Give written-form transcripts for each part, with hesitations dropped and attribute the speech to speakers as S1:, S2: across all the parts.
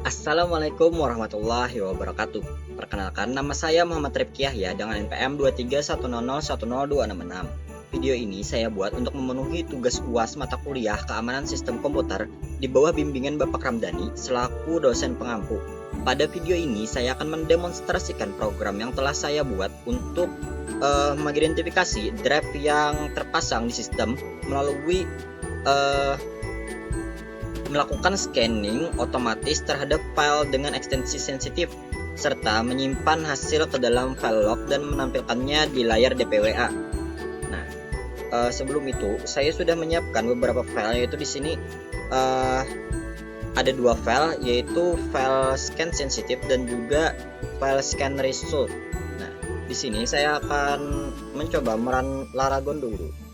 S1: Assalamualaikum warahmatullahi wabarakatuh. Perkenalkan, nama saya Muhammad Rifki Yahya dengan NPM 23100100266. Video ini saya buat untuk memenuhi tugas UAS mata kuliah Keamanan Sistem Komputer di bawah bimbingan Bapak Ramdhani selaku dosen pengampu. Pada video ini saya akan mendemonstrasikan program yang telah saya buat untuk mengidentifikasi drive yang terpasang di sistem melalui melakukan scanning otomatis terhadap file dengan ekstensi sensitif, serta menyimpan hasil ke dalam file log dan menampilkannya di layar DPWA. Nah, sebelum itu saya sudah menyiapkan beberapa file, yaitu di sini ada dua file, yaitu file scan sensitif dan juga file scan result. Nah, di sini saya akan mencoba merun Laragon dulu.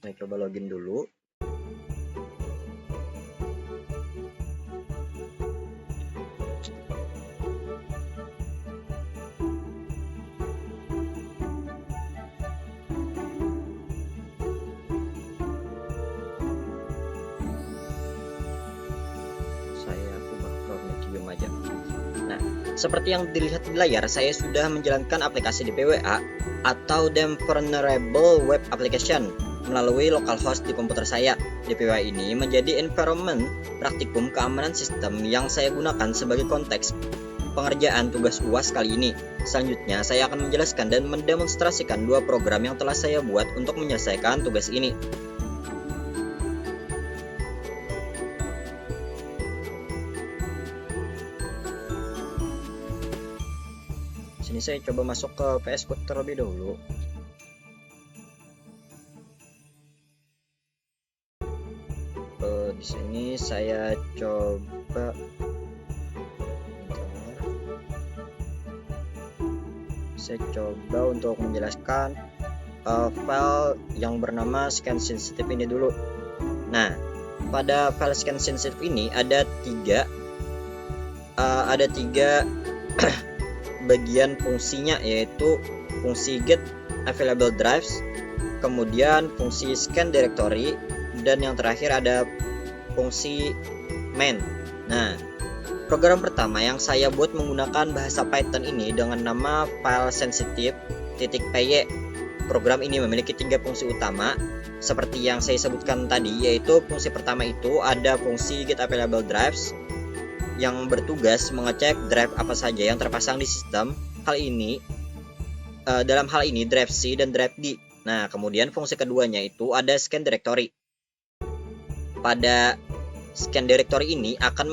S1: Saya coba login dulu. Saya ubah Chromium aja. Nah, seperti yang dilihat di layar, saya sudah menjalankan aplikasi DPWA atau Damn Vulnerable Web Application melalui localhost di komputer saya. DPWA ini menjadi environment praktikum keamanan sistem yang saya gunakan sebagai konteks pengerjaan tugas UAS kali ini. Selanjutnya, saya akan menjelaskan dan mendemonstrasikan dua program yang telah saya buat untuk menyelesaikan tugas ini. Sini saya coba masuk ke VS Code terlebih dahulu. Di sini saya coba untuk menjelaskan file yang bernama scan sensitif ini dulu. Nah, pada file scan sensitif ini ada tiga bagian fungsinya, yaitu fungsi get available drives, kemudian fungsi scan directory, dan yang terakhir ada fungsi main. Nah, program pertama yang saya buat menggunakan bahasa Python ini dengan nama file sensitive.py. Program ini memiliki tiga fungsi utama seperti yang saya sebutkan tadi, yaitu fungsi pertama itu ada fungsi get available drives yang bertugas mengecek drive apa saja yang terpasang di sistem. Dalam hal ini drive C dan drive D. Nah, kemudian fungsi keduanya itu ada scan directory. Pada scan directory ini akan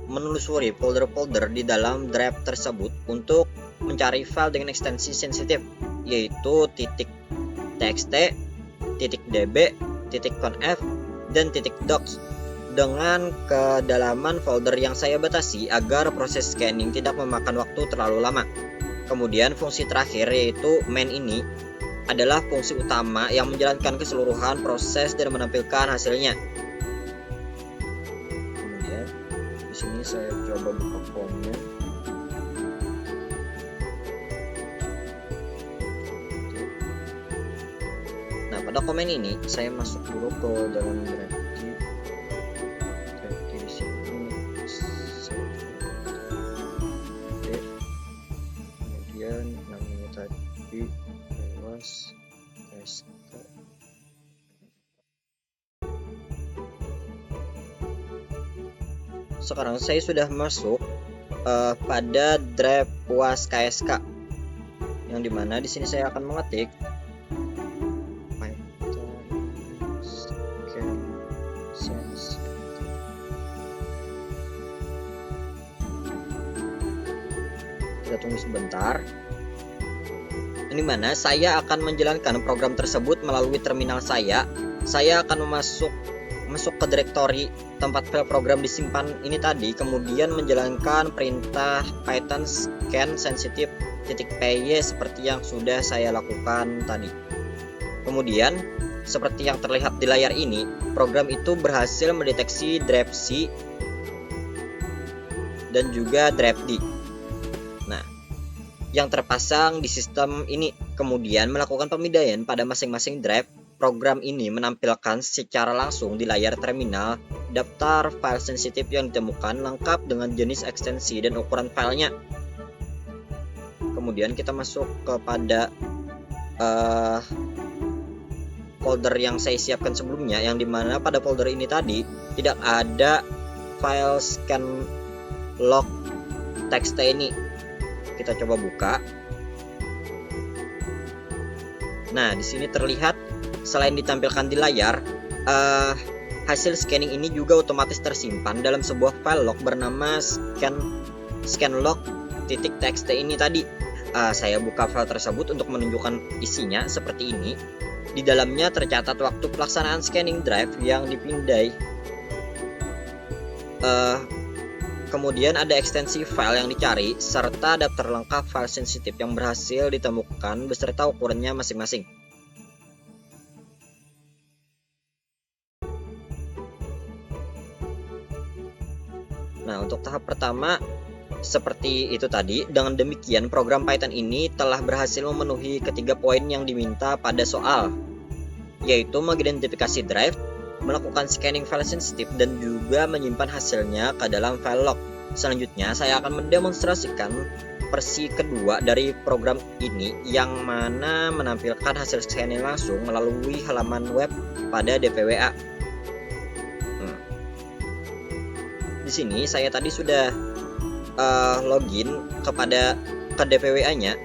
S1: menelusuri folder-folder di dalam drive tersebut untuk mencari file dengan ekstensi sensitif, yaitu .txt, .db, .conf, dan .docs dengan kedalaman folder yang saya batasi agar proses scanning tidak memakan waktu terlalu lama. Kemudian fungsi terakhir, yaitu main, ini adalah fungsi utama yang menjalankan keseluruhan proses dan menampilkan hasilnya. Kemudian di sini saya coba buka formnya. Nah, pada komen ini saya masuk dulu ke dalam drive di sini. Kemudian namanya tadi was test. Sekarang saya sudah masuk pada drive UAS KSK, yang dimana di sini saya akan mengetik Python scan sensitive. Kita tunggu sebentar. Ini mana saya akan menjalankan program tersebut melalui terminal saya. Saya akan masuk ke directory tempat file program disimpan ini tadi, kemudian menjalankan perintah Python scan sensitive.py seperti yang sudah saya lakukan tadi. Kemudian seperti yang terlihat di layar ini, program itu berhasil mendeteksi drive C dan juga drive D yang terpasang di sistem ini, kemudian melakukan pemindaian pada masing-masing drive program ini menampilkan secara langsung di layar terminal daftar file sensitif yang ditemukan lengkap dengan jenis ekstensi dan ukuran filenya. Kemudian kita masuk kepada folder yang saya siapkan sebelumnya, yang dimana pada folder ini tadi tidak ada file scanlog.txt ini. Kita coba buka. Nah, di sini terlihat selain ditampilkan di layar, hasil scanning ini juga otomatis tersimpan dalam sebuah file log bernama scanlog.txt ini tadi. Saya buka file tersebut untuk menunjukkan isinya seperti ini. Di dalamnya tercatat waktu pelaksanaan scanning drive yang dipindai. Kemudian ada ekstensi file yang dicari serta daftar lengkap file sensitif yang berhasil ditemukan beserta ukurannya masing-masing. Nah, untuk tahap pertama seperti itu tadi. Dengan demikian, program Python ini telah berhasil memenuhi ketiga poin yang diminta pada soal, yaitu mengidentifikasi drive, melakukan scanning file sensitif, dan juga menyimpan hasilnya ke dalam file log. Selanjutnya, saya akan mendemonstrasikan versi kedua dari program ini, yang mana menampilkan hasil scanning langsung melalui halaman web pada DPWA. Di sini saya tadi sudah login ke DPWA-nya,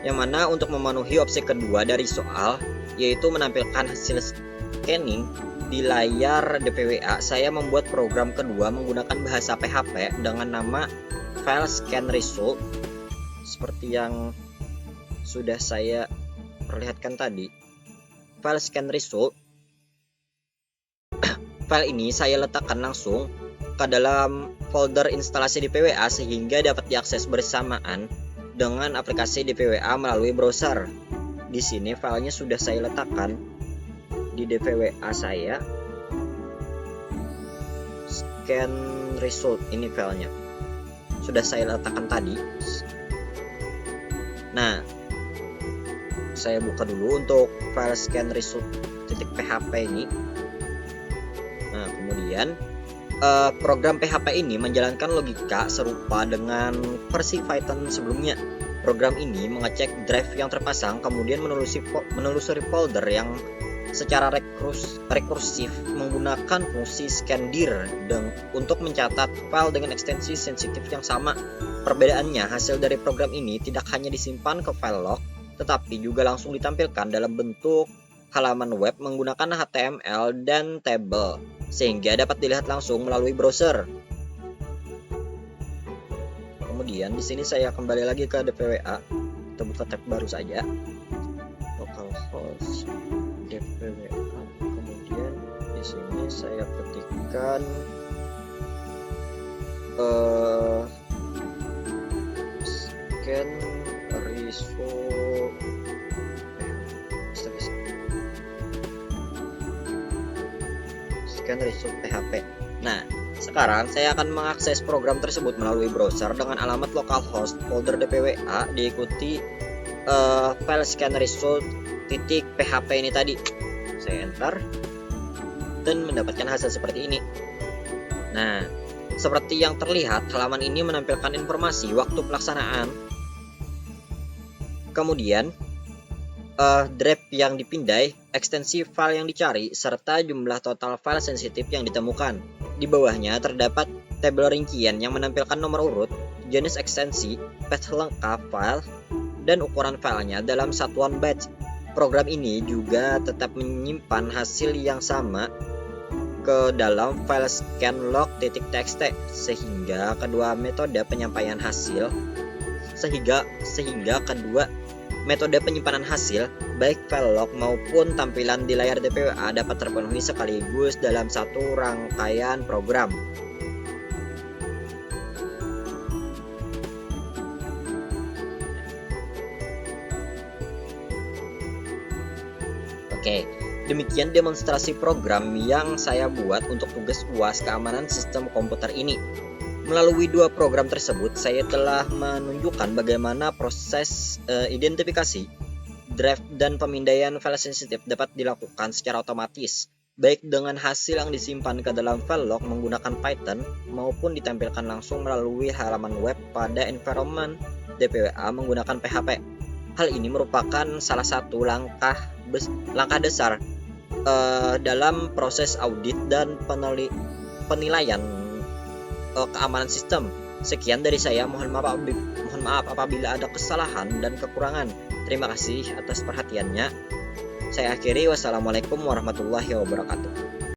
S1: yang mana untuk memenuhi opsi kedua dari soal, yaitu menampilkan hasil scanning di layar DPWA, saya membuat program kedua menggunakan bahasa PHP dengan nama file scan result seperti yang sudah saya perlihatkan tadi. File scan result file ini saya letakkan langsung ke dalam folder instalasi DPWA sehingga dapat diakses bersamaan dengan aplikasi DPWA melalui browser. Di sini filenya sudah saya letakkan di DPWA saya. Scan result ini filenya sudah saya letakkan tadi. Nah, saya buka dulu untuk file scan result .php ini. Nah, kemudian program PHP ini menjalankan logika serupa dengan versi Python sebelumnya. Program ini mengecek drive yang terpasang, kemudian menelusuri folder yang secara rekursif menggunakan fungsi scandir untuk mencatat file dengan ekstensi sensitif yang sama. Perbedaannya, hasil dari program ini tidak hanya disimpan ke file log, tetapi juga langsung ditampilkan dalam bentuk halaman web menggunakan HTML dan tabel, sehingga dapat dilihat langsung melalui browser. Kemudian di sini saya kembali lagi ke DPWA. Kita buka tab baru saja. Localhost DPWA. Kemudian di sini saya ketikkan scan result result PHP. Nah, sekarang saya akan mengakses program tersebut melalui browser dengan alamat localhost folder DPWA, diikuti file scan result .php ini tadi. Saya enter dan mendapatkan hasil seperti ini. Nah, seperti yang terlihat, halaman ini menampilkan informasi waktu pelaksanaan, kemudian drive yang dipindai, ekstensi file yang dicari, serta jumlah total file sensitif yang ditemukan. Di bawahnya terdapat tabel rincian yang menampilkan nomor urut, jenis ekstensi, path lengkap file, dan ukuran filenya dalam satuan byte. Program ini juga tetap menyimpan hasil yang sama ke dalam file scanlog.txt, sehingga kedua metode penyampaian hasil metode penyimpanan hasil, baik file log maupun tampilan di layar DPWA, dapat terpenuhi sekaligus dalam satu rangkaian program. Oke, demikian demonstrasi program yang saya buat untuk tugas UAS keamanan sistem komputer ini. Melalui dua program tersebut, saya telah menunjukkan bagaimana proses identifikasi Draft dan pemindaian file sensitif dapat dilakukan secara otomatis, baik dengan hasil yang disimpan ke dalam file log menggunakan Python maupun ditampilkan langsung melalui halaman web pada environment DPWA menggunakan PHP. Hal ini merupakan salah satu langkah dasar dalam proses audit dan penilaian keamanan sistem. Sekian dari saya, mohon maaf apabila ada kesalahan dan kekurangan. Terima kasih atas perhatiannya. Saya akhiri, wassalamualaikum warahmatullahi wabarakatuh.